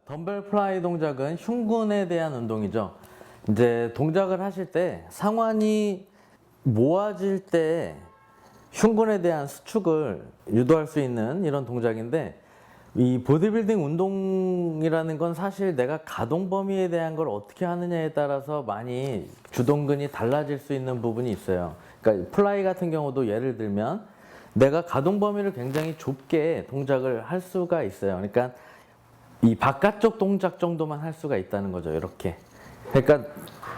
덤벨 플라이 동작은 흉근에 대한 운동이죠. 이제 동작을 하실 때 상완이 모아질 때 흉근에 대한 수축을 유도할 수 있는 이런 동작인데, 이 보디빌딩 운동이라는 건 사실 내가 가동 범위에 대한 걸 어떻게 하느냐에 따라서 많이 주동근이 달라질 수 있는 부분이 있어요. 그러니까 플라이 같은 경우도 예를 들면 내가 가동 범위를 굉장히 좁게 동작을 할 수가 있어요. 그러니까 이 바깥쪽 동작 정도만 할 수가 있다는 거죠. 이렇게. 그러니까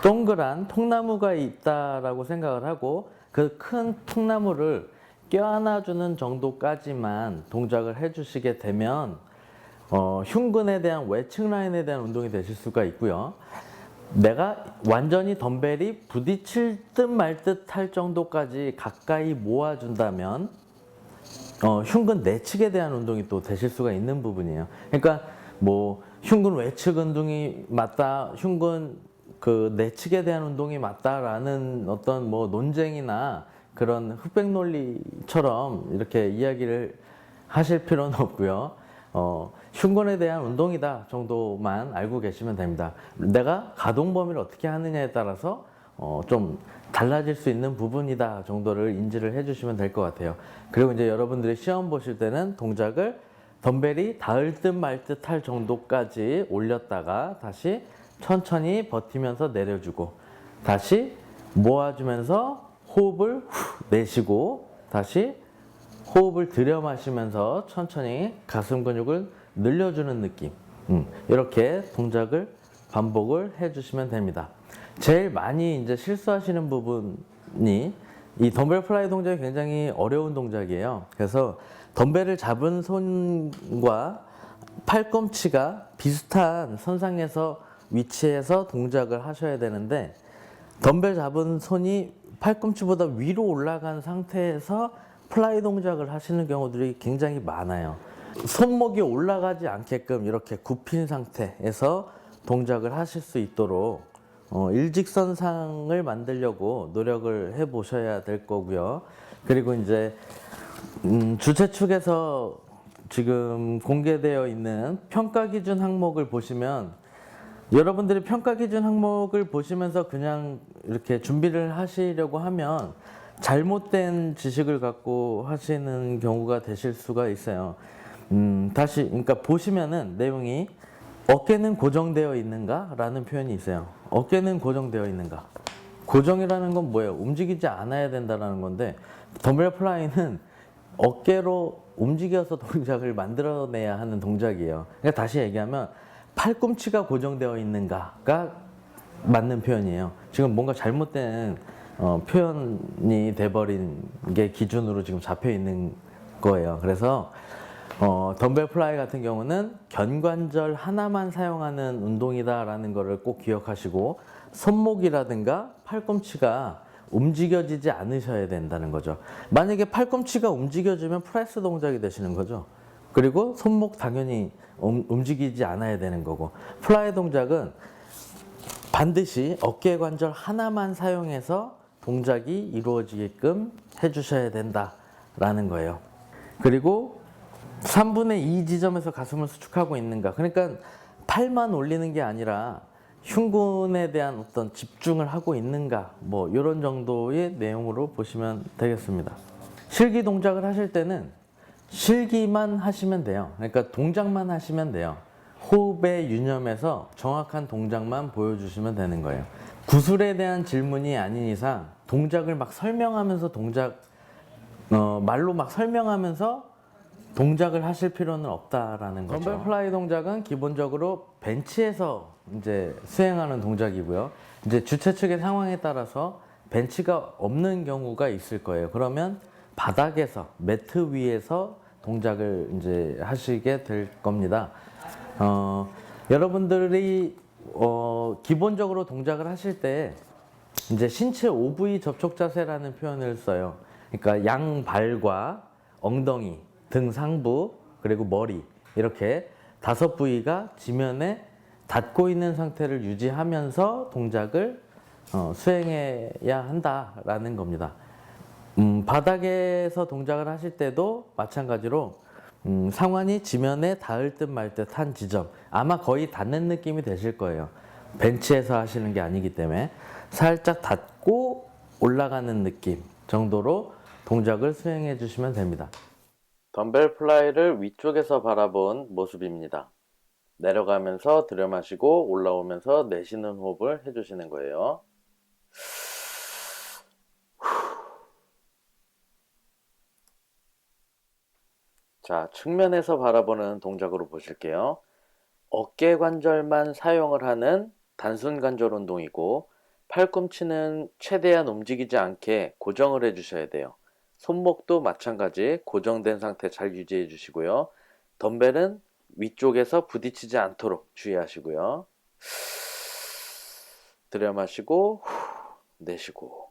동그란 통나무가 있다라고 생각을 하고 그 큰 통나무를 껴안아주는 정도까지만 동작을 해주시게 되면 흉근에 대한 외측 라인에 대한 운동이 되실 수가 있고요. 내가 완전히 덤벨이 부딪힐 듯 말 듯 할 정도까지 가까이 모아준다면 흉근 내측에 대한 운동이 또 되실 수가 있는 부분이에요. 그러니까 뭐 흉근 외측 운동이 맞다, 흉근 그 내측에 대한 운동이 맞다라는 어떤 뭐 논쟁이나 그런 흑백 논리처럼 이렇게 이야기를 하실 필요는 없고요. 흉근에 대한 운동이다 정도만 알고 계시면 됩니다. 내가 가동 범위를 어떻게 하느냐에 따라서 좀 달라질 수 있는 부분이다 정도를 인지를 해주시면 될 것 같아요. 그리고 이제 여러분들이 시험 보실 때는 동작을 덤벨이 닿을 듯 말 듯 할 정도까지 올렸다가 다시 천천히 버티면서 내려주고, 다시 모아주면서 호흡을 후 내쉬고, 다시 호흡을 들여 마시면서 천천히 가슴 근육을 늘려주는 느낌. 이렇게 동작을 반복을 해주시면 됩니다. 제일 많이 이제 실수하시는 부분이 이 덤벨 플라이 동작이 굉장히 어려운 동작이에요. 그래서 덤벨을 잡은 손과 팔꿈치가 비슷한 선상에서 위치해서 동작을 하셔야 되는데, 덤벨 잡은 손이 팔꿈치보다 위로 올라간 상태에서 플라이 동작을 하시는 경우들이 굉장히 많아요. 손목이 올라가지 않게끔 이렇게 굽힌 상태에서 동작을 하실 수 있도록 일직선상을 만들려고 노력을 해 보셔야 될 거고요. 그리고 이제 주최 측에서 지금 공개되어 있는 평가 기준 항목을 보시면, 여러분들이 평가 기준 항목을 보시면서 그냥 이렇게 준비를 하시려고 하면 잘못된 지식을 갖고 하시는 경우가 되실 수가 있어요. 다시, 그러니까 보시면은 내용이 어깨는 고정되어 있는가? 라는 표현이 있어요. 어깨는 고정되어 있는가? 고정이라는 건 뭐예요? 움직이지 않아야 된다는 건데, 덤벨 플라이는 어깨로 움직여서 동작을 만들어내야 하는 동작이에요. 그러니까 다시 얘기하면 팔꿈치가 고정되어 있는가가 맞는 표현이에요. 지금 뭔가 잘못된 표현이 돼버린 게 기준으로 지금 잡혀 있는 거예요. 그래서 덤벨 플라이 같은 경우는 견관절 하나만 사용하는 운동이다라는 거를 꼭 기억하시고, 손목이라든가 팔꿈치가 움직여지지 않으셔야 된다는 거죠. 만약에 팔꿈치가 움직여지면 프레스 동작이 되시는 거죠. 그리고 손목 당연히 움직이지 않아야 되는 거고, 플라이 동작은 반드시 어깨 관절 하나만 사용해서 동작이 이루어지게끔 해주셔야 된다라는 거예요. 그리고 3분의 2 지점에서 가슴을 수축하고 있는가, 그러니까 팔만 올리는 게 아니라 흉근에 대한 어떤 집중을 하고 있는가, 뭐 이런 정도의 내용으로 보시면 되겠습니다. 실기 동작을 하실 때는 실기만 하시면 돼요. 그러니까 동작만 하시면 돼요. 호흡에 유념해서 정확한 동작만 보여주시면 되는 거예요. 구술에 대한 질문이 아닌 이상 동작을 막 설명하면서 말로 막 설명하면서 동작을 하실 필요는 없다라는 거죠. 덤벨 플라이 동작은 기본적으로 벤치에서 이제 수행하는 동작이고요. 이제 주최 측의 상황에 따라서 벤치가 없는 경우가 있을 거예요. 그러면 바닥에서, 매트 위에서 동작을 이제 하시게 될 겁니다. 여러분들이 기본적으로 동작을 하실 때 이제 신체 OV 접촉 자세라는 표현을 써요. 그러니까 양발과 엉덩이, 등 상부, 그리고 머리, 이렇게 5부위가 지면에 닿고 있는 상태를 유지하면서 동작을 수행해야 한다라는 겁니다. 바닥에서 동작을 하실 때도 마찬가지로 상완이 지면에 닿을 듯 말 듯 한 지점, 아마 거의 닿는 느낌이 되실 거예요. 벤치에서 하시는 게 아니기 때문에 살짝 닿고 올라가는 느낌 정도로 동작을 수행해 주시면 됩니다. 덤벨 플라이를 위쪽에서 바라본 모습입니다. 내려가면서 들여 마시고 올라오면서 내쉬는 호흡을 해주시는 거예요. 자, 측면에서 바라보는 동작으로 보실게요. 어깨 관절만 사용을 하는 단순 관절 운동이고 팔꿈치는 최대한 움직이지 않게 고정을 해주셔야 돼요. 손목도 마찬가지 고정된 상태 잘 유지해 주시고요. 덤벨은 위쪽에서 부딪히지 않도록 주의하시고요. 들여 마시고 내쉬고